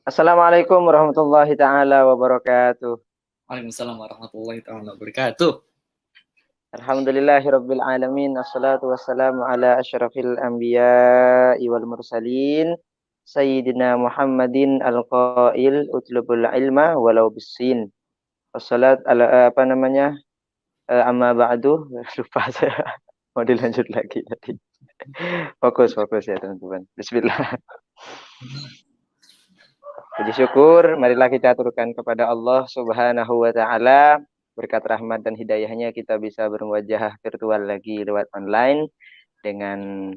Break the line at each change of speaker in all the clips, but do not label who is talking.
Assalamualaikum warahmatullahi taala wabarakatuh.
Waalaikumsalam warahmatullahi taala wabarakatuh.
Alhamdulillahirabbil alamin. Assalatu wassalamu ala asyrafil anbiya'i wal mursalin. Sayyidina Muhammadin al-qail utlubul ilma walau bisin. Wassalat ala apa namanya? Amma ba'du. Lupa saya. Mau dilanjut lagi tadi. Fokus ya teman-teman. Bismillah. Puji syukur, marilah kita aturkan kepada Allah Subhanahu wa taala. Berkat rahmat dan hidayahnya kita bisa berwajah virtual lagi lewat online dengan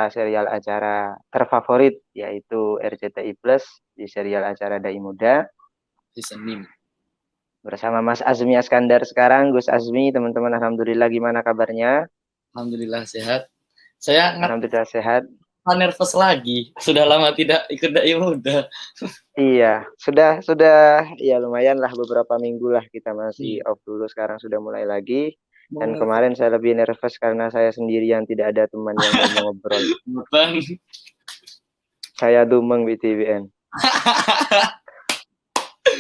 serial acara terfavorit yaitu RCTI Plus di serial acara Dai Muda
Senin.
bersama Mas Azmi Askandar sekarang. Gus Azmi, teman-teman, alhamdulillah, gimana kabarnya?
Alhamdulillah sehat. Saya
Alhamdulillah sehat.
nervous lagi. Sudah lama tidak ikut Dai Muda.
Iya, sudah ya lumayan lah, beberapa minggu lah kita masih off dulu, sekarang sudah mulai lagi. Dan kemarin saya lebih nervous karena saya sendirian, tidak ada teman yang mau ngobrol.
Bang.
Saya dumeng BTWN.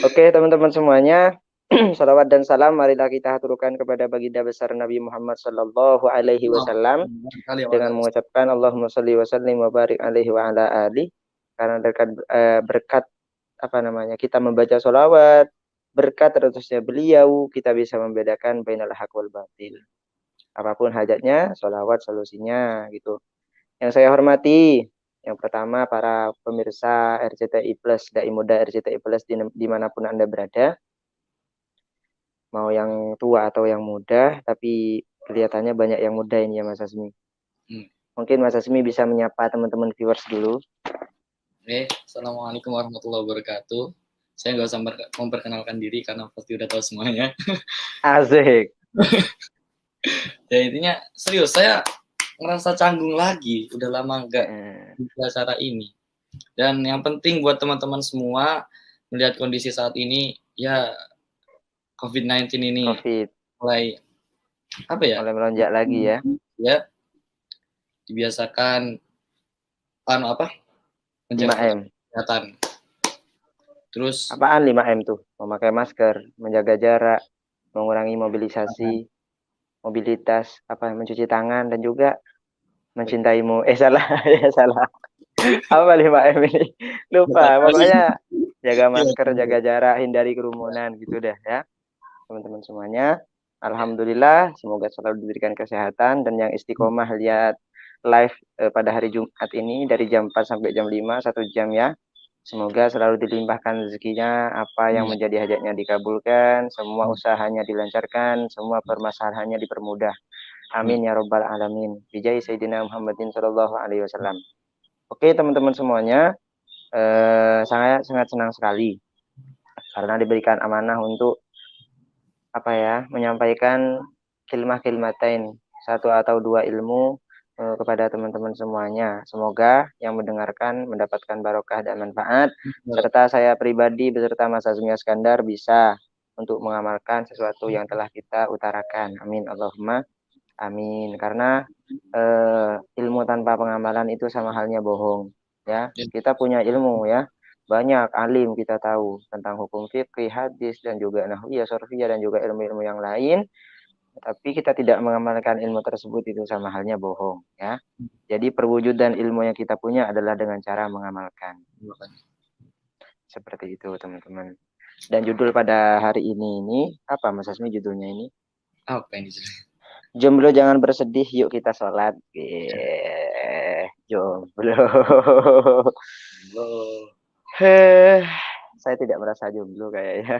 Oke, teman-teman semuanya, salawat dan salam marilah kita haturkan kepada baginda besar Nabi Muhammad sallallahu alaihi wasallam dengan mengucapkan Allahumma sholli wa sallim wa barik alaihi wa ala ali. Karena berkat kita membaca sholawat, berkat terusnya beliau, kita bisa membedakan bainal haq wal batil. Apapun hajatnya, sholawat solusinya gitu. Yang saya hormati, yang pertama para pemirsa RCTI Plus, Dai Muda RCTI Plus dimanapun Anda berada, mau yang tua atau yang muda, tapi kelihatannya banyak yang muda ini ya Mas Asmi. Mungkin Mas Asmi bisa menyapa teman-teman viewers dulu.
Assalamualaikum warahmatullahi wabarakatuh. Saya nggak usah memperkenalkan diri karena pasti udah tahu semuanya.
Asik.
Ya intinya serius, saya ngerasa canggung lagi. Udah lama nggak di acara ini. Dan yang penting buat teman-teman semua, melihat kondisi saat ini, ya COVID-19 ini mulai
mulai melonjak lagi ya.
Ya, dibiasakan
5M.
Kesehatan. Terus
apaan 5M tuh? Memakai masker, menjaga jarak, mengurangi mobilitas, mencuci tangan, dan juga mencintaimu. Salah. Apa 5M ini? Lupa. Pokoknya jaga masker, jaga jarak, hindari kerumunan gitu dah ya. Teman-teman semuanya, alhamdulillah, semoga selalu diberikan kesehatan, dan yang istiqomah lihat live pada hari Jumat ini dari jam 4 sampai jam 5, 1 jam ya. Semoga selalu dilimpahkan rezekinya, apa yang menjadi hajatnya dikabulkan, semua usahanya dilancarkan, semua permasalahannya dipermudah. Amin ya robbal alamin. Bijai Sayyidina Muhammadin sallallahu alaihi wasallam. Oke teman-teman semuanya, saya sangat senang sekali karena diberikan amanah untuk menyampaikan kilmah-kilmatain, satu atau dua ilmu kepada teman-teman semuanya. Semoga yang mendengarkan mendapatkan barokah dan manfaat, serta saya pribadi beserta Mas Azmi Askandar bisa untuk mengamalkan sesuatu yang telah kita utarakan. Amin Allahumma amin. Karena ilmu tanpa pengamalan itu sama halnya bohong ya. Kita punya ilmu ya, banyak alim kita tahu tentang hukum fikih, hadis, dan juga nahwiyah, sorfiyah, dan juga ilmu-ilmu yang lain, tapi kita tidak mengamalkan ilmu tersebut, itu sama halnya bohong ya. Jadi perwujudan ilmu yang kita punya adalah dengan cara mengamalkan. Seperti itu teman-teman. Dan judul pada hari ini apa Mas Asmi judulnya ini?
Apa ini?
Jomblo jangan bersedih, yuk kita sholat. Jomblo. Saya tidak merasa jomblo kayaknya.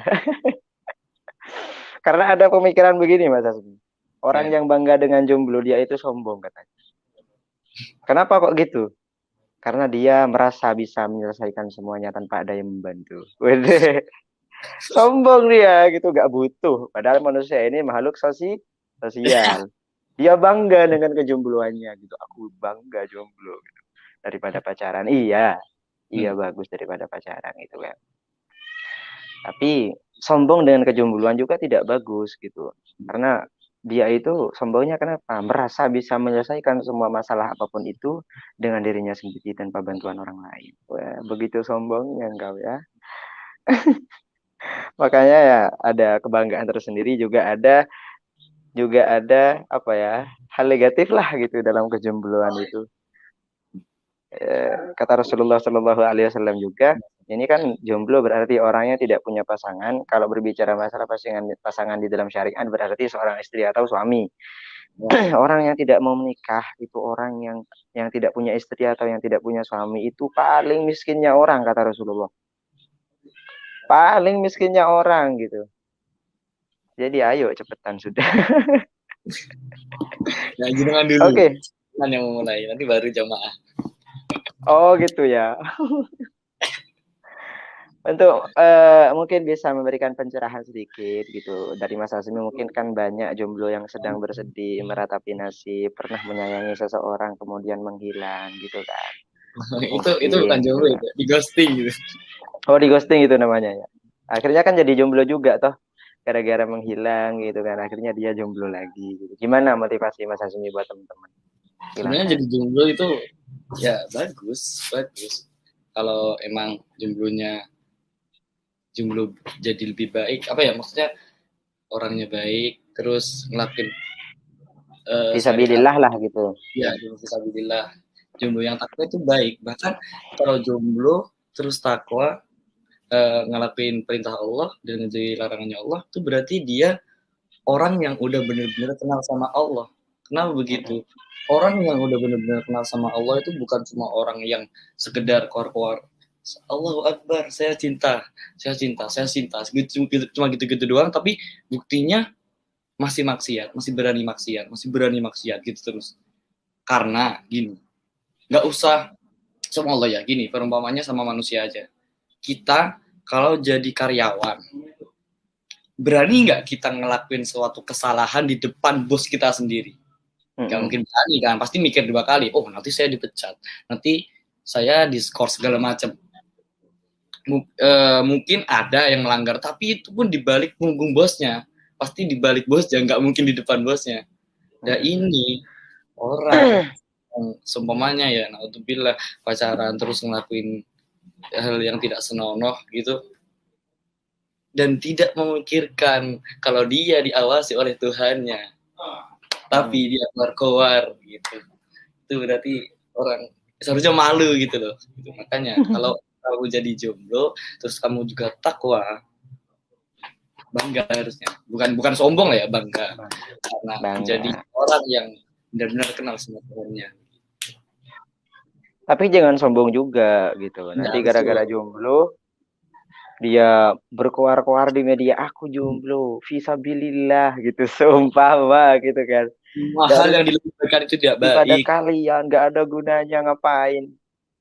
Karena ada pemikiran begini Mas Asmi. Orang yang bangga dengan jomblo, dia itu sombong katanya. Kenapa kok gitu? Karena dia merasa bisa menyelesaikan semuanya tanpa ada yang membantu. Wede. Sombong dia gitu, gak butuh. Padahal manusia ini makhluk sosial. Dia bangga dengan kejombloannya gitu. Aku bangga jomblo gitu. Daripada pacaran. Iya bagus daripada pacaran gitu kan. Tapi sombong dengan kejombloan juga tidak bagus gitu. Karena dia itu sombongnya kenapa? Merasa bisa menyelesaikan semua masalah apapun itu dengan dirinya sendiri tanpa bantuan orang lain. Wah, begitu sombongnya engkau ya. Makanya ya ada kebanggaan tersendiri, juga ada apa ya, hal negatif lah gitu dalam kejombloan itu. Kata Rasulullah Shallallahu Alaihi Wasallam juga, ini kan jomblo berarti orangnya tidak punya pasangan. Kalau berbicara masalah pasangan di dalam syariat berarti seorang istri atau suami. Orang yang tidak mau menikah itu orang yang tidak punya istri atau yang tidak punya suami itu paling miskinnya orang, kata Rasulullah. Paling miskinnya orang gitu. Jadi ayo cepetan sudah.
Ya, jenengan dulu.
Oke.
Jenengan yang memulai, nanti baru jamaah.
Oh gitu ya. Untuk mungkin bisa memberikan pencerahan sedikit gitu dari Mas Azmi, mungkin kan banyak jomblo yang sedang bersedih meratapi nasib, pernah menyayangi seseorang kemudian menghilang gitu kan.
itu bukan jomblo, itu di ghosting gitu.
Oh, di ghosting itu namanya ya. Akhirnya kan jadi jomblo juga toh, gara-gara menghilang gitu kan. Akhirnya dia jomblo lagi gitu. Gimana motivasi Mas Azmi buat teman-teman?
Sebenarnya jadi jomblo itu ya bagus. Kalau emang jomblo jadi lebih baik, apa ya, maksudnya orangnya baik, terus ngelakuin
Fisabilillah lah gitu.
Ya, fisabilillah. Jomblo yang takwa itu baik. Bahkan kalau jomblo terus takwa, ngelakuin perintah Allah dan menjauhi larangannya Allah, itu berarti dia orang yang udah benar-benar kenal sama Allah. Kenapa begitu? Orang yang udah benar-benar kenal sama Allah itu bukan cuma orang yang sekedar keluar-keluar Allahu Akbar, saya cinta, cuma gitu-gitu doang, tapi buktinya masih maksiat, masih berani maksiat gitu terus. Karena gini, nggak usah sama Allah ya, gini perumpamannya sama manusia aja. Kita kalau jadi karyawan, berani nggak kita ngelakuin suatu kesalahan di depan bos kita sendiri? Nggak mungkin berani kan, pasti mikir 2 kali. Oh, nanti saya dipecat, nanti saya diskors segala macam. Mungkin ada yang melanggar, tapi itu pun dibalik punggung bosnya, pasti dibalik bosnya, nggak mungkin di depan bosnya. Ya ini orang seumpamanya ya, naudzubillah, pacaran terus ngelakuin hal yang tidak senonoh gitu, dan tidak memikirkan kalau dia diawasi oleh Tuhannya, tapi dia keluar gitu, itu berarti orang seharusnya malu gitu loh. Gitu. Makanya kalau kamu jadi jomblo terus kamu juga takwa, bangga harusnya, bukan sombong lah ya, bangga karena menjadi orang yang benar-benar kenal sama Tuhannya.
Tapi jangan sombong juga gitu. Nanti gara-gara jomblo dia berkoar-koar di media, aku jomblo, fisabilillah gitu, seumpama gitu kan.
Hal yang dilakukan itu tidak baik.
Pada kalian nggak ada gunanya, ngapain?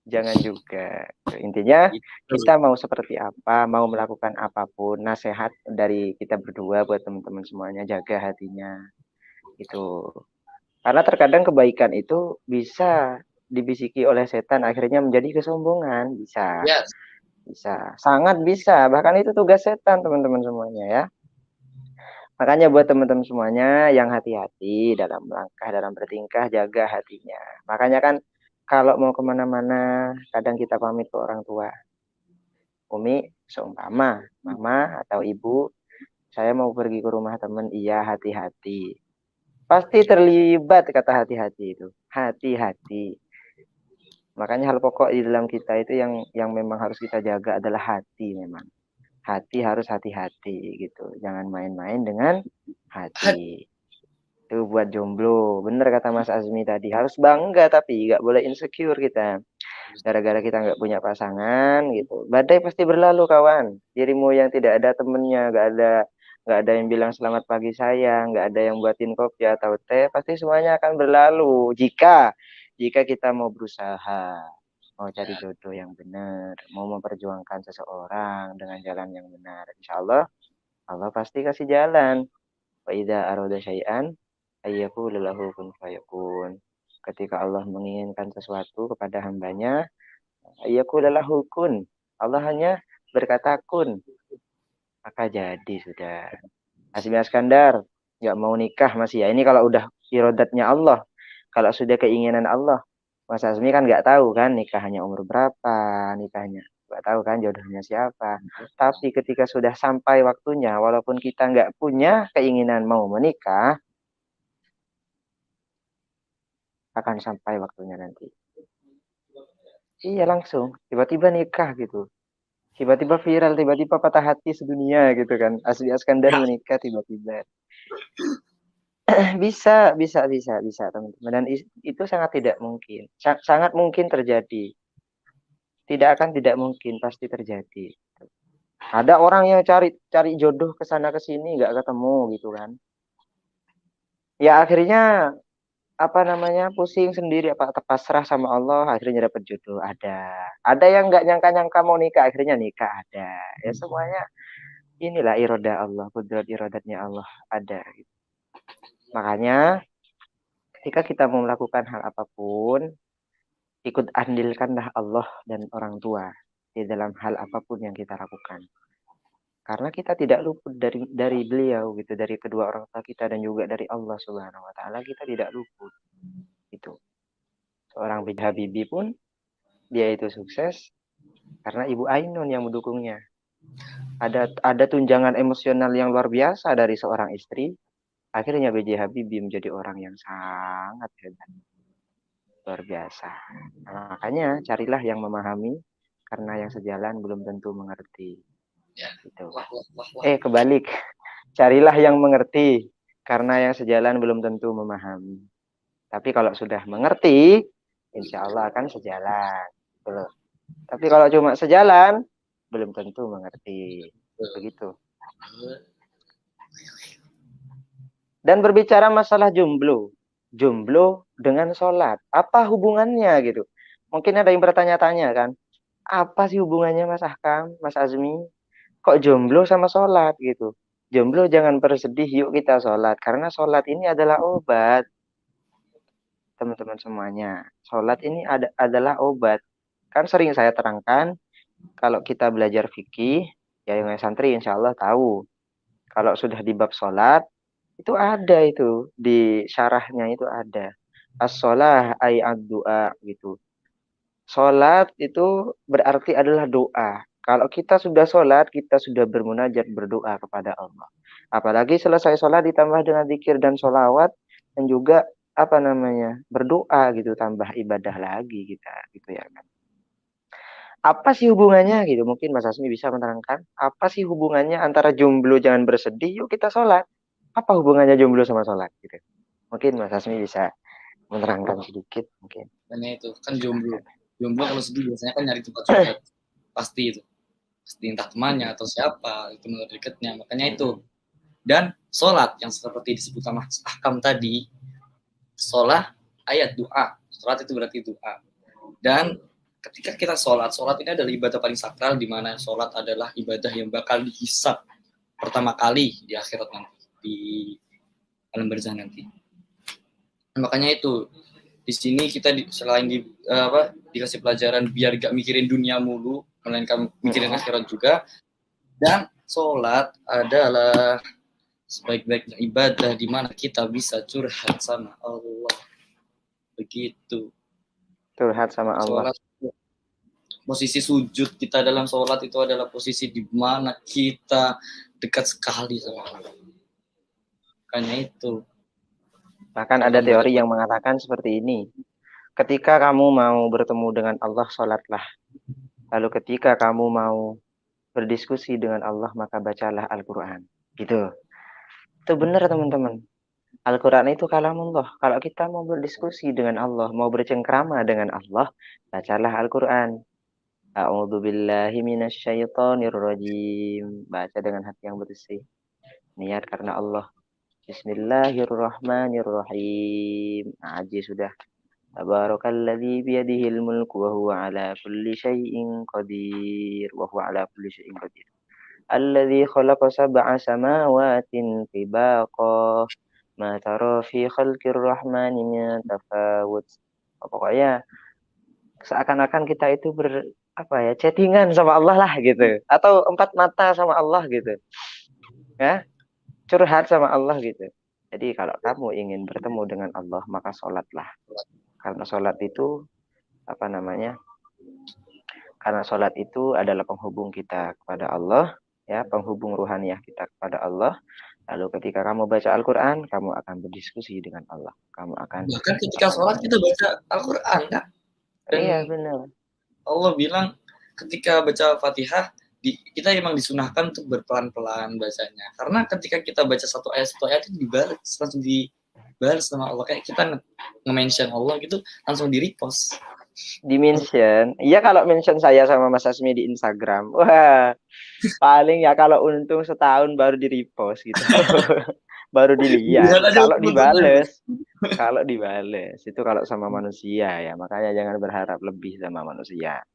Jangan juga. Intinya kita mau seperti apa, mau melakukan apapun, nasihat dari kita berdua buat teman-teman semuanya, jaga hatinya. Itu. Karena terkadang kebaikan itu bisa dibisiki oleh setan akhirnya menjadi kesombongan, bisa.
Yes.
Bisa, sangat bisa. Bahkan itu tugas setan, teman-teman semuanya ya. Makanya buat teman-teman semuanya yang hati-hati dalam langkah, dalam bertingkah, jaga hatinya. Makanya kan kalau mau kemana-mana, kadang kita pamit ke orang tua. Umi, seumpama, mama atau ibu, saya mau pergi ke rumah teman, iya hati-hati. Pasti terlibat kata hati-hati itu. Hati-hati. Makanya hal pokok di dalam kita itu yang memang harus kita jaga adalah hati memang. Hati harus hati-hati gitu. Jangan main-main dengan hati. Itu buat jomblo. Bener kata Mas Azmi tadi. Harus bangga tapi nggak boleh insecure kita. Gara-gara kita nggak punya pasangan gitu. Badai pasti berlalu kawan. Dirimu yang tidak ada temennya, nggak ada yang bilang selamat pagi sayang, nggak ada yang buatin kopi atau teh, pasti semuanya akan berlalu. Jika kita mau berusaha, mau cari jodoh yang benar, mau memperjuangkan seseorang dengan jalan yang benar, insya Allah Allah pasti kasih jalan. Wa idza arada syai'an ayyaqulu lahu kun fayakun. Ketika Allah menginginkan sesuatu kepada hambanya, ayyaqulu lahu kun. Allah hanya berkata kun, maka jadi sudah. Azmi Askandar, nggak mau nikah masih ya. Ini kalau udah irodatnya Allah, kalau sudah keinginan Allah, Mas Azmi kan nggak tahu kan nikahnya umur berapa, nikahnya nggak tahu kan jodohnya siapa. Tapi ketika sudah sampai waktunya, walaupun kita nggak punya keinginan mau menikah, akan sampai waktunya nanti. Iya langsung, tiba-tiba nikah gitu. Tiba-tiba viral, tiba-tiba patah hati sedunia gitu kan. Asli Iskandar menikah tiba-tiba. Bisa teman-teman. Dan itu sangat tidak mungkin. Sangat mungkin terjadi. Tidak mungkin, pasti terjadi. Ada orang yang cari jodoh ke sana ke sini nggak ketemu gitu kan. Ya akhirnya apa namanya pusing sendiri, apa pasrah sama Allah, akhirnya dapat jodoh. Ada yang nggak nyangka-nyangka mau nikah, akhirnya nikah. Ya semuanya inilah iroda Allah, kudrat irodatnya Allah ada gitu. Makanya ketika kita mau melakukan hal apapun, ikut andilkanlah Allah dan orang tua di dalam hal apapun yang kita lakukan. Karena kita tidak luput dari beliau gitu, dari kedua orang tua kita dan juga dari Allah Subhanahu wa taala, kita tidak luput. Itu. Seorang B.J. Habibie pun dia itu sukses karena Ibu Ainun yang mendukungnya. Ada tunjangan emosional yang luar biasa dari seorang istri. Akhirnya B.J. Habibie menjadi orang yang sangat hebat. Luar biasa. Nah, makanya carilah yang memahami karena yang sejalan belum tentu mengerti.
Ya.
Gitu. Kebalik. Carilah yang mengerti karena yang sejalan belum tentu memahami. Tapi kalau sudah mengerti, insya Allah akan sejalan. Betul. Tapi kalau cuma sejalan, belum tentu mengerti. Begitu. Dan berbicara masalah jomblo dengan sholat, apa hubungannya gitu? Mungkin ada yang bertanya-tanya kan, apa sih hubungannya Mas Ahkam, Mas Azmi? Kok jomblo sama sholat gitu? Jomblo jangan bersedih, yuk kita sholat. Karena sholat ini adalah obat. Teman-teman semuanya, sholat ini adalah obat. Kan sering saya terangkan, kalau kita belajar fikih, ya yang santri insya Allah tahu. Kalau sudah di bab sholat, itu ada itu. Di syarahnya itu ada. As-sholah ay ad-du'a gitu. Sholat itu berarti adalah doa. Kalau kita sudah sholat, kita sudah bermunajat berdoa kepada Allah. Apalagi selesai sholat ditambah dengan zikir dan sholawat. Dan juga apa namanya berdoa gitu, tambah ibadah lagi kita gitu ya kan. Apa sih hubungannya gitu? Mungkin Mas Asmi bisa menerangkan. Apa sih hubungannya antara jomblo jangan bersedih, yuk kita sholat. Apa hubungannya jomblo sama sholat gitu? Mungkin Mas Asmi bisa menerangkan sedikit mungkin.
Makanya itu kan jomblo kalau sedih biasanya kan nyari tempat curhat, pasti entah temannya atau siapa itu menurut dekatnya. Makanya itu. Dan sholat yang seperti disebut sama Ahkam tadi, sholat ayat doa. Sholat itu berarti doa. Dan ketika kita sholat ini adalah ibadah paling sakral, di mana sholat adalah ibadah yang bakal dihisab pertama kali di akhirat nanti, di alam barzah nanti. Makanya itu di sini kita selain dikasih pelajaran biar gak mikirin dunia mulu, melainkan mikirin akhirat juga. Dan sholat adalah sebaik-baiknya ibadah di mana kita bisa curhat sama Allah. Begitu.
Curhat sama Allah.
Sholat, posisi sujud kita dalam sholat itu adalah posisi di mana kita dekat sekali sama Allah. Makanya itu.
Bahkan ada teori yang mengatakan seperti ini. Ketika kamu mau bertemu dengan Allah, sholatlah. Lalu ketika kamu mau berdiskusi dengan Allah, maka bacalah Al-Quran. Gitu. Itu benar teman-teman. Al-Quran itu kalamullah. Kalau kita mau berdiskusi dengan Allah, mau bercengkrama dengan Allah, bacalah Al-Quran. A'udzubillahi minasyaitonirrajim. Baca dengan hati yang bersih. Niat karena Allah. Bismillahirrahmanirrahim. Aji sudah. Tabarakalladzi biyadihil mulku wa huwa ala kulli syai'in qadir. Wa huwa ala kulli syai'in qadir. Alladzi khalaqa sab'a samawatin tibaqa. Ma tara fi khalqir rahmani min tafawut. Pokoknya seakan-akan kita itu chattingan sama Allah lah gitu. Atau empat mata sama Allah gitu. Ya. Curhat sama Allah gitu. Jadi kalau kamu ingin bertemu dengan Allah, maka sholatlah. Karena sholat itu karena sholat itu adalah penghubung kita kepada Allah, ya, penghubung ruhaniyah kita kepada Allah. Lalu ketika kamu baca Al-Quran, kamu akan berdiskusi dengan Allah. Kamu akan
bahkan ketika sholat kita baca Al-Quran kan. Dan
iya benar.
Allah bilang ketika baca Fatihah kita emang disunahkan untuk berpelan-pelan bacanya. Karena ketika kita baca satu ayat itu dibalas, langsung dibalas sama Allah. Kayak kita nge-mention Allah gitu, langsung di-repost.
Di-mention. Iya kalau mention saya sama Mas Asmi di Instagram. Wah, paling ya kalau untung setahun baru di-repost gitu. Baru dilihat. Kalau dibales. Itu kalau sama manusia ya. Makanya jangan berharap lebih sama manusia.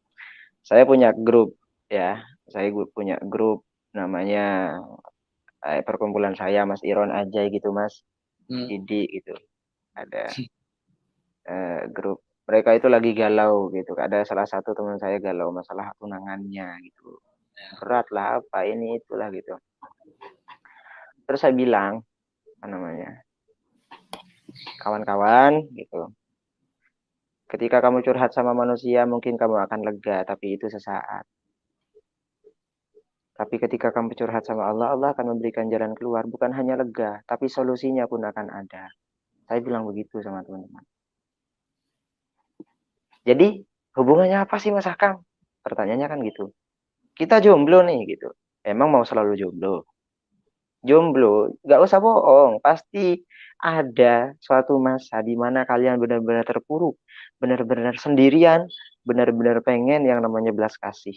Saya punya grup ya. Saya punya grup namanya perkumpulan saya Mas Iron Ajay gitu Mas. Didi gitu. Ada grup. Mereka itu lagi galau gitu. Ada salah satu teman saya galau masalah tunangannya gitu. Berat lah apa ini itulah gitu. Terus saya bilang kawan-kawan gitu. Ketika kamu curhat sama manusia mungkin kamu akan lega, tapi itu sesaat. Tapi ketika kamu curhat sama Allah, Allah akan memberikan jalan keluar. Bukan hanya lega, tapi solusinya pun akan ada. Saya bilang begitu sama teman-teman. Jadi hubungannya apa sih Mas Akam? Pertanyaannya kan gitu. Kita jomblo nih gitu. Emang mau selalu jomblo? Jomblo, gak usah bohong. Pasti ada suatu masa di mana kalian benar-benar terpuruk. Benar-benar sendirian. Benar-benar pengen yang namanya belas kasih.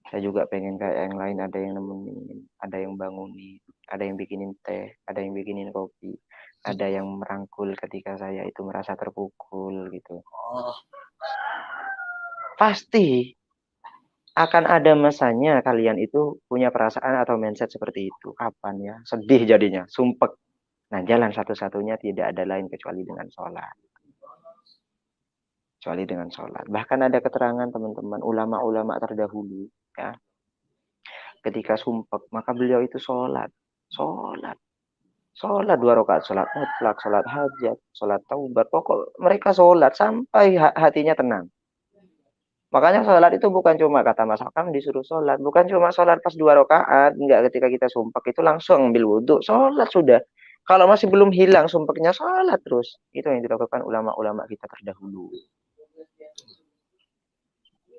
Saya juga pengen kayak yang lain, ada yang nemenin, ada yang bangunin, ada yang bikinin teh, ada yang bikinin kopi, ada yang merangkul ketika saya itu merasa terpukul gitu. Pasti akan ada masanya kalian itu punya perasaan atau mindset seperti itu. Kapan ya? Sedih jadinya, sumpek. Nah, jalan satu-satunya tidak ada lain kecuali dengan sholat. Bahkan ada keterangan teman-teman ulama-ulama terdahulu ya. Ketika sumpek, maka beliau itu sholat 2 rakaat, sholat mutlak, sholat hajat, sholat taubat. Pokok mereka sholat sampai hatinya tenang. Makanya sholat itu bukan cuma kata Mas Akam disuruh sholat, bukan cuma sholat pas 2 rakaat, enggak, ketika kita sumpek itu langsung ambil wudhu, sholat sudah. Kalau masih belum hilang sumpeknya, sholat terus. Itu yang dilakukan ulama-ulama kita terdahulu.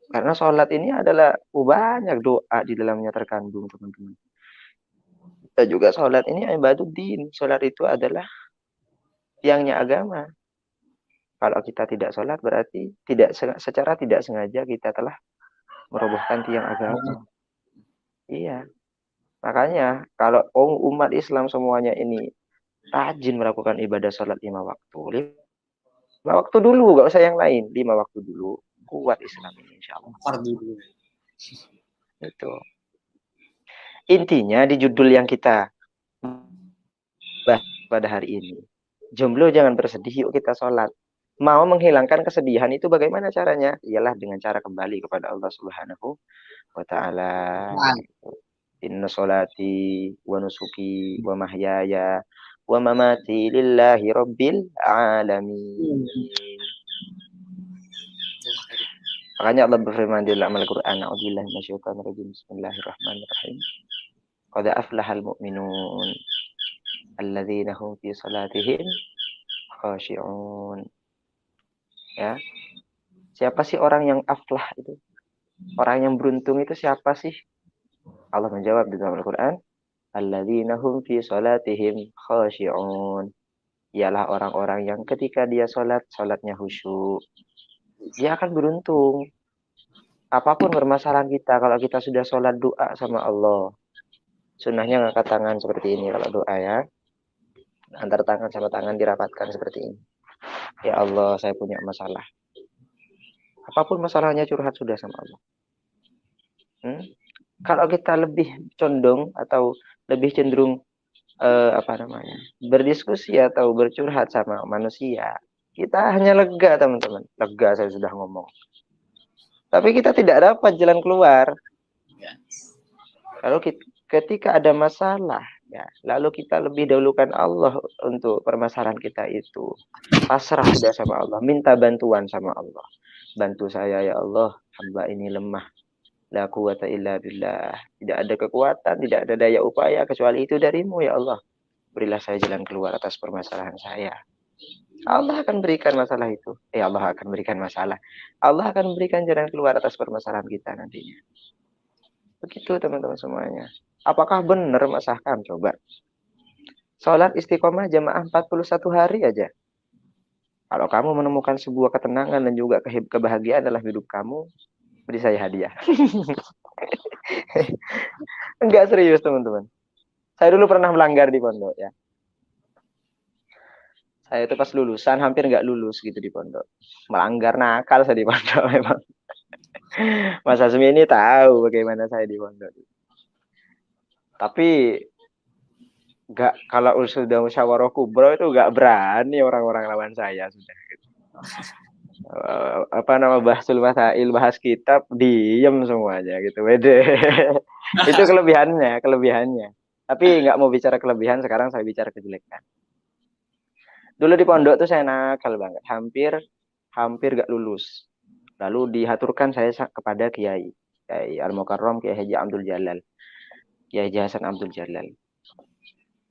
Karena sholat ini adalah banyak doa di dalamnya terkandung, teman-teman. Dan juga sholat ini ibaduddin. Sholat itu adalah tiangnya agama. Kalau kita tidak sholat berarti secara tidak sengaja kita telah merobohkan tiang agama. Iya. Makanya kalau umat Islam semuanya ini rajin melakukan ibadah sholat 5 waktu. 5 waktu dulu, gak usah yang lain. 5 waktu dulu. Kuat Islam ini insya Allah. Itu. Intinya di judul yang kita bahas pada hari ini. Jomblo jangan bersedih, yuk kita sholat. Mau menghilangkan kesedihan itu bagaimana caranya? Ialah dengan cara kembali kepada Allah Subhanahu wa ta'ala. Inna sholati wa nusuki wa mahyaya wa mamati lillahi rabbil alamin. Makanya Allah berfirman di dalam Al-Quran, a'udzubillahi minasyaitonir rajim, bismillahirrahmanirrahim. Qad aflahal mu'minun alladzina hum fi salatihim khashi'un. Ya. Siapa sih orang yang aflah itu? Orang yang beruntung itu siapa sih? Allah menjawab di dalam Al-Quran, alladzina hum fi salatihim khashi'un. Ialah orang-orang yang ketika dia sholatnya khusyuk. Dia akan beruntung. Apapun permasalahan kita, kalau kita sudah sholat doa sama Allah, sunnahnya ngangkat tangan seperti ini kalau doa ya. Antar tangan sama tangan dirapatkan seperti ini. Ya Allah, saya punya masalah. Apapun masalahnya curhat sudah sama Allah. Kalau kita lebih condong atau lebih cenderung berdiskusi atau bercurhat sama manusia, kita hanya lega teman-teman. Lega saya sudah ngomong. Tapi kita tidak dapat jalan keluar. Kalau ketika ada masalah Ya, lalu kita lebih dahulukan Allah untuk permasalahan kita itu. Pasrah sudah sama Allah, minta bantuan sama Allah. Bantu saya ya Allah, hamba ini lemah. La quwata illa billah. Tidak ada kekuatan, tidak ada daya upaya kecuali itu darimu ya Allah. Berilah saya jalan keluar atas permasalahan saya. Allah akan berikan masalah itu. Allah akan berikan masalah. Allah akan berikan jalan keluar atas permasalahan kita nantinya. Begitu teman-teman semuanya. Apakah benar Mas Ahkam? Coba. Sholat istiqomah jamaah 41 hari aja. Kalau kamu menemukan sebuah ketenangan dan juga kebahagiaan dalam hidup kamu, beri saya hadiah. Enggak serius teman-teman. Saya dulu pernah melanggar di pondok ya. Saya itu pas lulusan hampir nggak lulus gitu di pondok. Melanggar nakal saya di pondok memang. Mas Hasmi ini tahu bagaimana saya di pondok. Tapi nggak, kalau sudah musyawarah kubro itu nggak berani orang-orang lawan saya sudah. Gitu. Bahasul masail, bahas kitab, diem semuanya gitu. Wede. Itu kelebihannya. Tapi nggak mau bicara kelebihan, sekarang saya bicara kejelekan. Dulu di pondok tuh saya nakal banget, hampir gak lulus. Lalu dihaturkan saya kepada Kiai Al-Mukarram, Kiai Haji Abdul Jalal, Kiai Haji Hasan Abdul Jalal.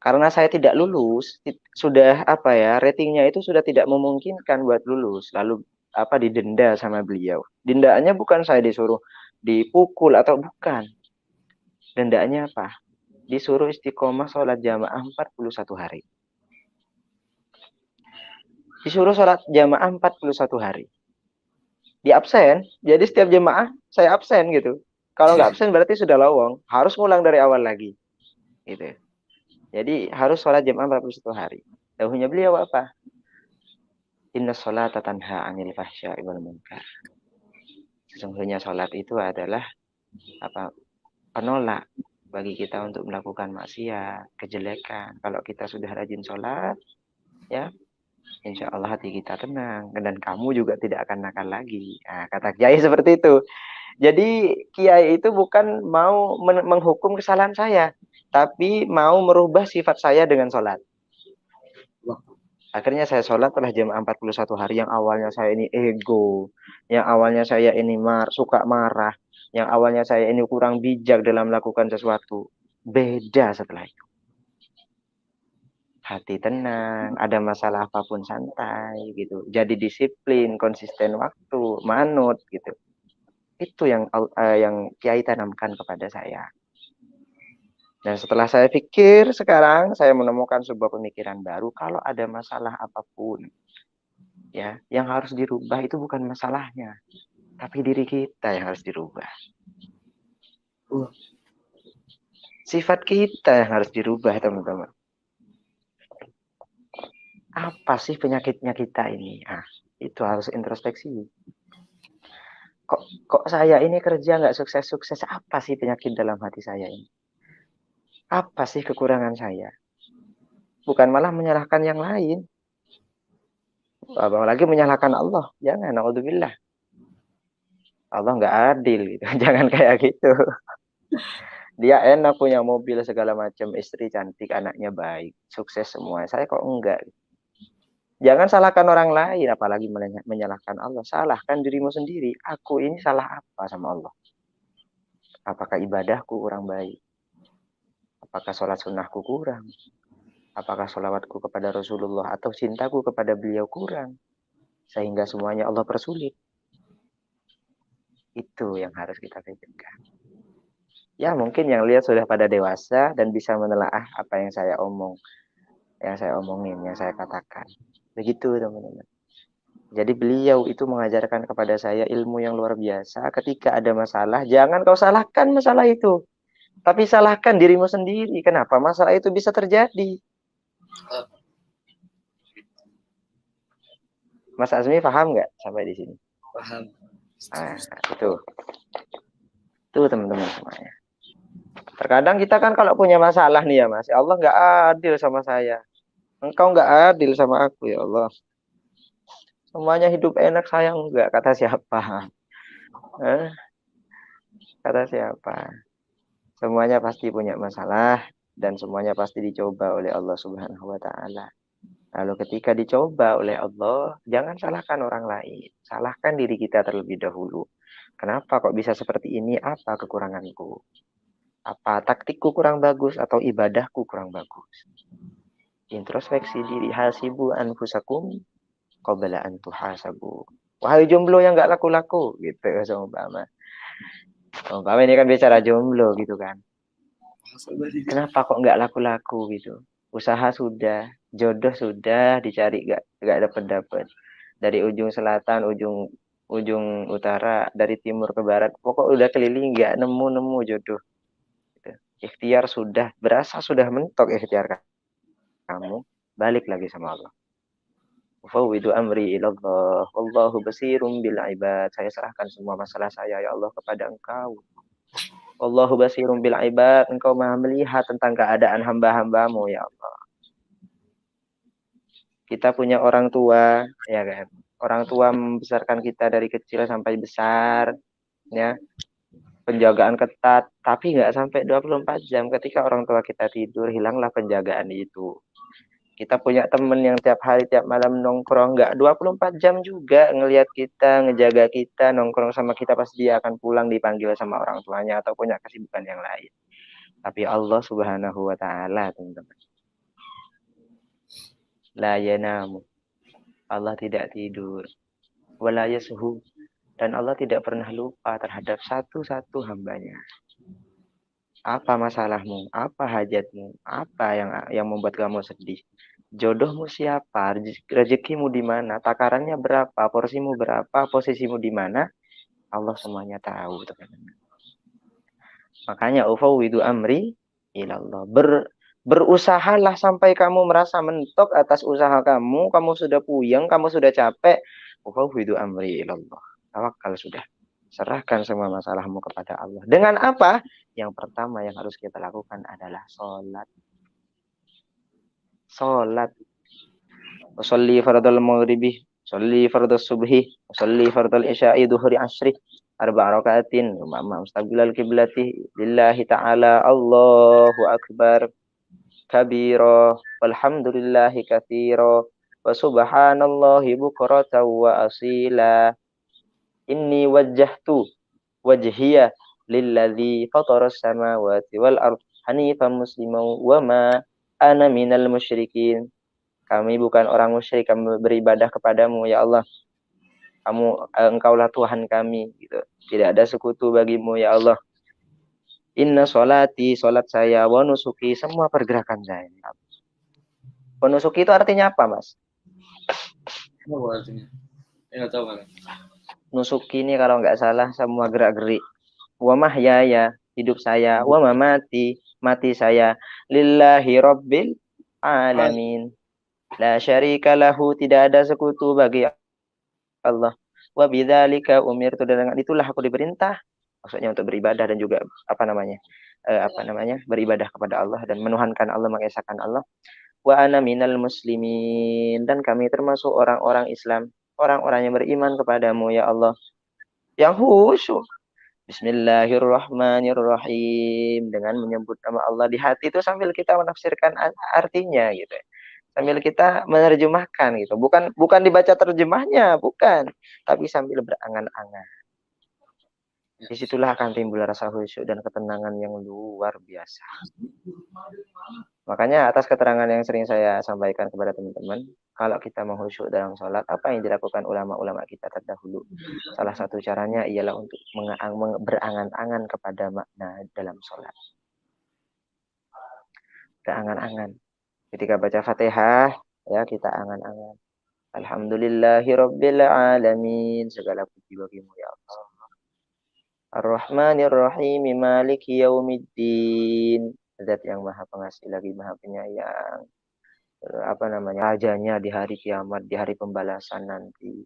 Karena saya tidak lulus, sudah ratingnya itu sudah tidak memungkinkan buat lulus. Lalu didenda sama beliau. Dendaannya bukan saya disuruh dipukul atau bukan. Dendaannya apa? Disuruh istiqomah sholat jamaah 41 hari. Disuruh sholat jamaah 41 hari. Di absen, jadi setiap jemaah saya absen gitu. Kalau nggak absen berarti sudah lowong, harus ngulang dari awal lagi. Gitu. Jadi harus sholat jamaah 41 hari. Dahulunya beliau apa? Inna sholata tanha 'anil fahsya'i wal munkar. Sesungguhnya sholat itu adalah penolak bagi kita untuk melakukan maksiat, kejelekan. Kalau kita sudah rajin sholat, ya insya Allah hati kita tenang dan kamu juga tidak akan nakal lagi. Nah, kata Kiai seperti itu. Jadi Kiai itu bukan mau menghukum kesalahan saya, tapi mau merubah sifat saya dengan sholat. Akhirnya saya sholat telah jam 41 hari. Yang awalnya saya ini ego, yang awalnya saya ini suka marah, yang awalnya saya ini kurang bijak dalam melakukan sesuatu. Beda setelah itu. Hati tenang, ada masalah apapun santai gitu. Jadi disiplin, konsisten waktu, manut gitu. Itu yang Kiai tanamkan kepada saya. Dan setelah saya pikir sekarang saya menemukan sebuah pemikiran baru, kalau ada masalah apapun ya, yang harus dirubah itu bukan masalahnya, tapi diri kita yang harus dirubah. Sifat kita yang harus dirubah, teman-teman. Apa sih penyakitnya kita ini? Itu harus introspeksi. Kok saya ini kerja nggak sukses-sukses? Apa sih penyakit dalam hati saya ini? Apa sih kekurangan saya? Bukan malah menyalahkan yang lain. Apalagi menyalahkan Allah. Jangan, naudzubillah. Allah nggak adil gitu. Jangan kayak gitu. Dia enak punya mobil segala macam, istri cantik, anaknya baik, sukses semua. Saya kok enggak? Jangan salahkan orang lain, apalagi menyalahkan Allah. Salahkan dirimu sendiri. Aku ini salah apa sama Allah? Apakah ibadahku kurang baik? Apakah sholat sunnahku kurang? Apakah sholawatku kepada Rasulullah atau cintaku kepada beliau kurang? Sehingga semuanya Allah persulit. Itu yang harus kita pikirkan. Ya mungkin yang lihat sudah pada dewasa dan bisa menelaah apa yang saya omongin, yang saya katakan. Begitu teman-teman. Jadi beliau itu mengajarkan kepada saya ilmu yang luar biasa. Ketika ada masalah, jangan kau salahkan masalah itu, tapi salahkan dirimu sendiri. Kenapa masalah itu bisa terjadi? Mas Azmi paham nggak sampai di sini?
Paham.
Itu teman-teman semuanya. Terkadang kita kan kalau punya masalah nih ya Mas, ya Allah nggak adil sama saya. Engkau nggak adil sama aku ya Allah. Semuanya hidup enak, saya enggak. Kata siapa? Kata siapa? Semuanya pasti punya masalah. dan semuanya pasti dicoba oleh Allah Subhanahu wa taala. Lalu ketika dicoba oleh Allah, jangan salahkan orang lain, salahkan diri kita terlebih dahulu. Kenapa kok bisa seperti ini? Apa kekuranganku? Apa taktikku kurang bagus atau ibadahku kurang bagus? Introspeksi diri, hasibu anfusakum qabla an tuhasabu. Wahai jomblo yang enggak laku-laku, gitu seumpama. Umpama ini kan bicara jomblo gitu kan. Kenapa kok enggak laku-laku gitu? Usaha sudah, jodoh sudah dicari enggak dapat. Dari ujung selatan, ujung utara, dari timur ke barat, pokok udah keliling enggak nemu jodoh. Gitu. Ikhtiar sudah, berasa sudah mentok ikhtiar kamu, balik lagi sama Allah. Fawwidu amri ilallah, wallahu basirum bil ibad. Saya serahkan semua masalah saya ya Allah kepada Engkau. Wallahu basirum bil ibad. Engkau Maha melihat tentang keadaan hamba-hambamu ya Allah. Kita punya orang tua, ya kan? Orang tua membesarkan kita dari kecil sampai besar, ya. Penjagaan ketat, tapi nggak sampai 24 jam. Ketika orang tua kita tidur, hilanglah penjagaan itu. Kita punya temen yang tiap hari, tiap malam nongkrong, nggak 24 jam juga ngelihat kita, ngejaga kita, nongkrong sama kita, pasti dia akan pulang dipanggil sama orang tuanya atau punya kesibukan yang lain. Tapi Allah Subhanahu wa taala, teman-teman. La yanamu. Allah tidak tidur. Wala yashu. Dan Allah tidak pernah lupa terhadap satu-satu hambanya. Apa masalahmu? Apa hajatmu? Apa yang membuat kamu sedih? Jodohmu siapa? Rezekimu di mana? Takarannya berapa? Porsimu berapa? Posisimu di mana? Allah semuanya tahu, teman-teman. Makanya ufawwidu amri ilallah. Berusahalah sampai kamu merasa mentok atas usaha kamu sudah puyeng, kamu sudah capek. Ufawwidu amri ilallah. Tawakal sudah. Serahkan semua masalahmu kepada Allah. Dengan apa? Yang pertama yang harus kita lakukan adalah sholat. Sholat. Usolli fardal maghribi, usolli fardal subhi, usolli fardal isya'i duhri asri, arba'a rakaatin, ma'ama mustaqbilal kiblati, lillahi ta'ala, Allahu akbar, kabira, walhamdulillahi katsira, wa subhanallahi bukratan wa asila. Inni wajjahtu wajhiya lilladzi fataras samawati wal ard hanifan musliman wa ma ana minal musyrikin. Kami bukan orang musyrik, kami beribadah kepadamu ya Allah. Engkaulah Tuhan kami gitu. Tidak ada sekutu bagimu ya Allah. Inna sholati, sholat saya, wa nusuki, semua pergerakan saya. Wa nusuki itu artinya apa, Mas?
Apa artinya? Enggak tahu kan.
Nusuki ini kalau nggak salah semua gerak-gerik. Wa mahyaya, hidup saya, wa mamati, mati saya, lillahi rabbil alamin. La syarika lahu, tidak ada sekutu bagi Allah. Wa bidzalika umirtu, dan dengan itulah aku diperintah. Maksudnya untuk beribadah dan juga beribadah kepada Allah dan menuhankan Allah, mengesahkan Allah. Wa ana minal muslimin, dan kami termasuk orang-orang Islam, orang-orang yang beriman kepadamu ya Allah, yang khusyuk. Bismillahirrahmanirrahim, dengan menyebut nama Allah di hati itu sambil kita menafsirkan artinya gitu. Sambil kita menerjemahkan gitu. Bukan dibaca terjemahnya, bukan, tapi sambil berangan-angan. Disitulah akan timbul rasa khusyuk dan ketenangan yang luar biasa. Makanya atas keterangan yang sering saya sampaikan kepada teman-teman, kalau kita mengkhusyuk dalam sholat, apa yang dilakukan ulama-ulama kita terdahulu? Salah satu caranya ialah untuk berangan-angan kepada makna dalam sholat. Berangan-angan. Ketika baca Fatihah, ya kita angan-angan. Alhamdulillahirabbil alamin, segala puji bagimu ya Allah. Ar-Rahmanir-Rahim, Maliki Yaumiddin, Zat yang Maha Pengasih lagi Maha Penyayang. Rajanya di hari kiamat, di hari pembalasan nanti.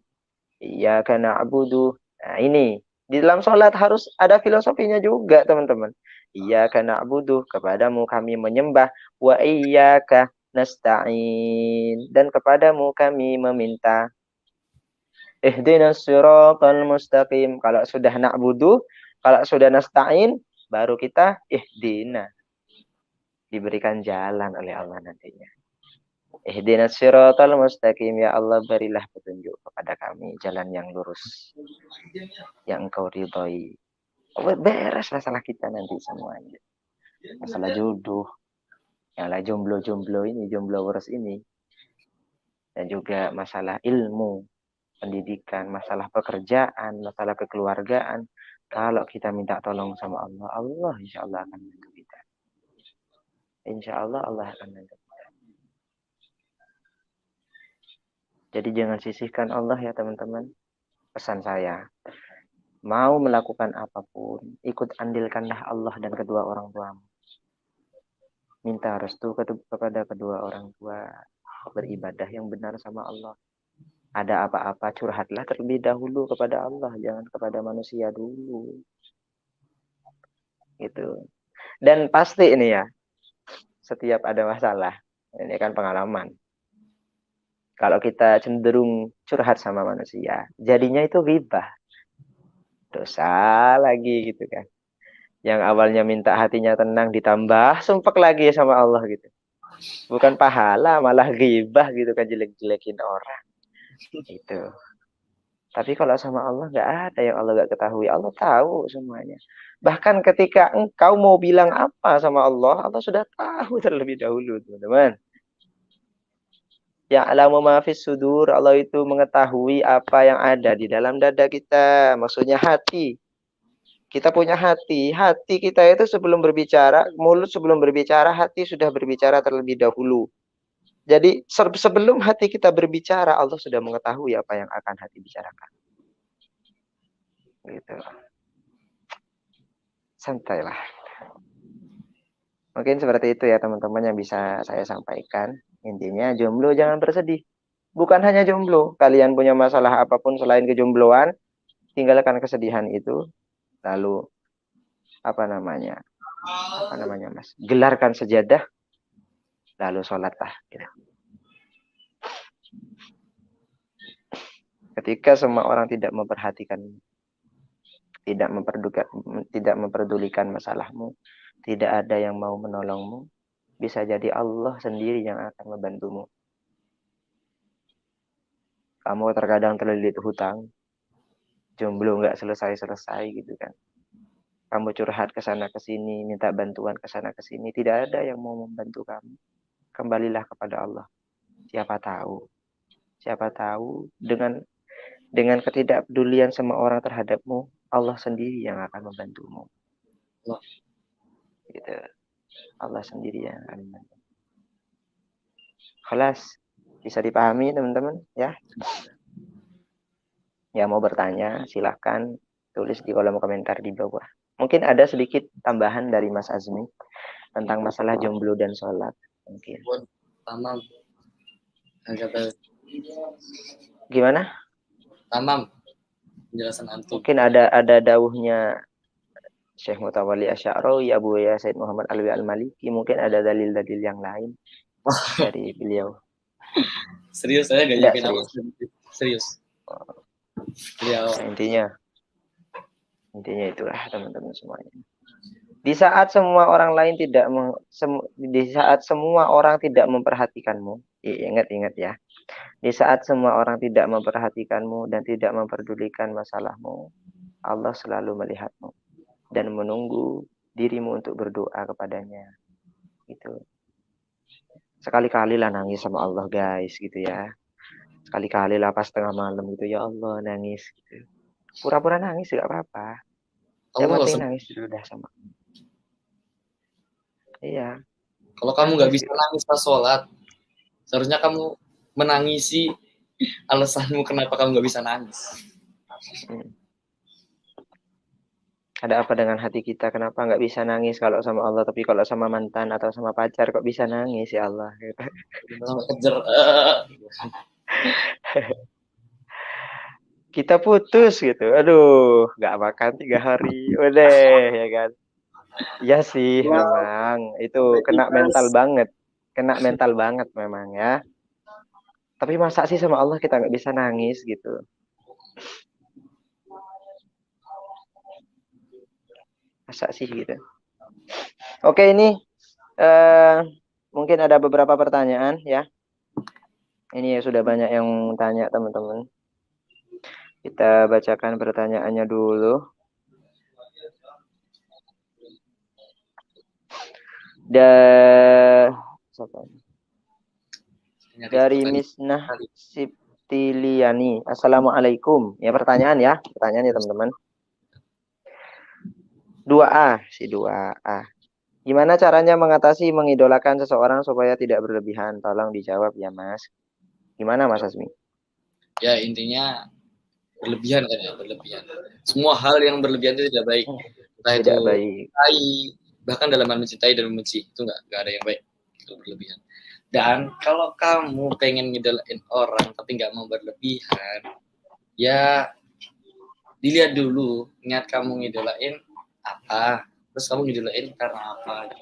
Iyyaka na'budu. Nah, ini di dalam sholat harus ada filosofinya juga, teman-teman. Iyyaka na'budu, kepadamu kami menyembah, wa iyyaka nasta'in, dan kepadamu kami meminta. Ihdinas siratal mustaqim. Kalau sudah na'budu, kalau sudah nasta'in, baru kita ihdina. diberikan jalan oleh Allah nantinya. Ihdinas siratal mustaqim, ya Allah berilah petunjuk kepada kami jalan yang lurus yang Engkau ridhoi. Beres masalah kita nanti semuanya. Masalah jodoh, yang lah jomblo-jomblo ini, jomblo urus ini. Dan juga masalah ilmu, pendidikan, masalah pekerjaan, masalah kekeluargaan. Kalau kita minta tolong sama Allah, Allah insya Allah akan bantu kita. Insya Allah Allah akan bantu kita. Jadi jangan sisihkan Allah ya teman-teman. Pesan saya, mau melakukan apapun, ikut andilkanlah Allah dan kedua orang tuamu. Minta restu kepada kedua orang tua, beribadah yang benar sama Allah. Ada apa-apa curhatlah terlebih dahulu kepada Allah, jangan kepada manusia dulu. Gitu. Dan pasti ini ya, setiap ada masalah, ini kan pengalaman. Kalau kita cenderung curhat sama manusia, jadinya itu ghibah. Dosa lagi gitu kan. Yang awalnya minta hatinya tenang ditambah sumpek lagi sama Allah gitu. Bukan pahala, malah ghibah gitu kan, jelek-jelekin orang. Itu. Tapi kalau sama Allah nggak ada yang Allah nggak ketahui. Allah tahu semuanya. Bahkan ketika engkau mau bilang apa sama Allah, Allah sudah tahu terlebih dahulu, teman-teman. Ya'lamu ma fis sudur, Allah itu mengetahui apa yang ada di dalam dada kita. Maksudnya hati. Kita punya hati. Hati kita itu sebelum berbicara, mulut sebelum berbicara, hati sudah berbicara terlebih dahulu. Jadi sebelum hati kita berbicara, Allah sudah mengetahui apa yang akan hati bicarakan. Gitu. Santailah. Mungkin seperti itu ya teman-teman yang bisa saya sampaikan. Intinya jomblo jangan bersedih. Bukan hanya jomblo. Kalian punya masalah apapun selain kejombloan, tinggalkan kesedihan itu. Lalu apa namanya mas? Gelarkan sejadah. Lalu sholatlah. Gitu. Ketika semua orang tidak memperhatikan, tidak memperdulikan masalahmu, tidak ada yang mau menolongmu, bisa jadi Allah sendiri yang akan membantumu. Kamu terkadang terlilit hutang, jomblo nggak selesai-selesai gitu kan. Kamu curhat ke sana ke sini, minta bantuan ke sana ke sini, tidak ada yang mau membantu kamu. Kembalilah kepada Allah. Siapa tahu dengan ketidakpedulian semua orang terhadapmu, Allah sendiri yang akan membantumu. Gitu. Allah sendiri yang akan membantu. Kelas bisa dipahami teman-teman ya. Ya mau bertanya silahkan tulis di kolom komentar di bawah. Mungkin ada sedikit tambahan dari Mas Azmi tentang masalah jomblo dan sholat mungkin.
Tamam.
Gimana?
Tamam. Penjelasan antum.
Mungkin ada dawuhnya Syekh Mutawalli Asy'arawi, Abu Ya Said Muhammad Alwi Al-Maliki, mungkin ada dalil-dalil yang lain dari beliau.
Serius saya gak yakin apa serius.
Ya, intinya itulah teman-teman semuanya. Di saat semua orang lain tidak memperhatikanmu, ingat ya. Di saat semua orang tidak memperhatikanmu dan tidak memperdulikan masalahmu, Allah selalu melihatmu dan menunggu dirimu untuk berdoa kepadanya. Gitu. Sekali-kali lah nangis sama Allah guys, gitu ya. Sekali-kali lah pas tengah malam gitu, ya Allah nangis. Gitu. Pura-pura nangis gak apa-apa. Yang penting nangis dulu dah sama. Iya.
Kalau kamu nggak bisa nangis pas sholat, seharusnya kamu menangisi alasanmu kenapa kamu nggak bisa nangis.
Ada apa dengan hati kita? Kenapa nggak bisa nangis kalau sama Allah, tapi kalau sama mantan atau sama pacar kok bisa nangis ya Allah?
Kejar.
Kita putus gitu, aduh, nggak makan 3 hari, udah ya kan? Ya sih, memang itu kena mental banget memang ya. Tapi masa sih sama Allah kita nggak bisa nangis gitu? Masa sih gitu? Oke, ini Mungkin ada beberapa pertanyaan ya. Ini sudah banyak yang tanya teman-teman. Kita bacakan pertanyaannya dulu. Dari Misnah Siptiliani. Assalamualaikum. Ya pertanyaan ya teman-teman. 2A. Gimana caranya mengatasi mengidolakan seseorang supaya tidak berlebihan? Tolong dijawab ya Mas. Gimana Mas Asmi?
Ya intinya berlebihan kan ya, berlebihan. Semua hal yang berlebihan itu tidak baik. Entah
tidak
itu
baik.
Bahkan dalam mencintai dan membenci itu nggak ada yang baik. Itu berlebihan. Dan kalau kamu pengen ngidolain orang tapi nggak mau berlebihan, ya dilihat dulu niat kamu ngidolain apa, terus kamu ngidolain karena apa.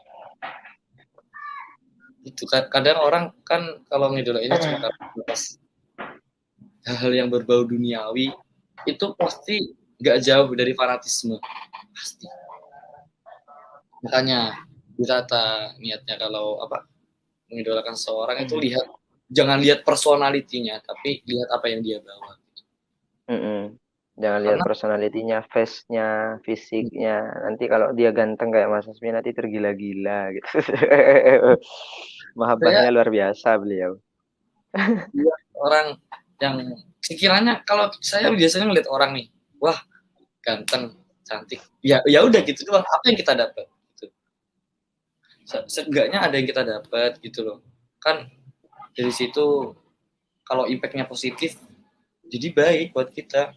Itu kan kadang orang kan kalau ngidolainnya cuma karena hal-hal yang berbau duniawi, itu pasti nggak jauh dari fanatisme, pasti. Makanya ditata niatnya kalau mengidolakan seseorang itu jangan lihat personalitinya, tapi lihat apa yang dia bawa.
Jangan lihat personalitinya, face-nya, fisiknya. Nanti kalau dia ganteng kayak Mas Asmi nanti tergila-gila gitu. Mahabbahnya luar biasa beliau.
Orang yang sekiranya kalau saya biasanya ngeliat orang nih, wah ganteng, cantik, ya udah gitu doang. Apa yang kita dapat? Gitu. Seenggaknya ada yang kita dapat gitu loh. Kan dari situ kalau impact-nya positif, jadi baik buat kita.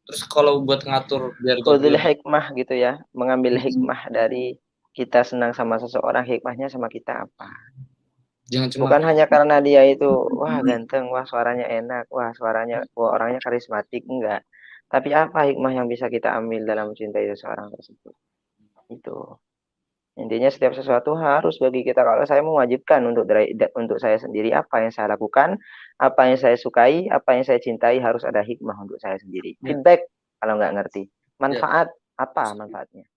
Terus kalau buat ngatur biar
Khudul hikmah gitu ya, mengambil hikmah dari kita senang sama seseorang, hikmahnya sama kita apa?
Jangan cuma
bukan hanya karena dia itu wah ganteng, wah suaranya enak, wah orangnya karismatik, enggak. Tapi apa hikmah yang bisa kita ambil dalam mencintai seseorang tersebut? Itu. Intinya setiap sesuatu harus bagi kita. Kalau saya mewajibkan untuk saya sendiri, apa yang saya lakukan, apa yang saya sukai, apa yang saya cintai, harus ada hikmah untuk saya sendiri. Feedback kalau nggak ngerti. Manfaat, apa manfaatnya?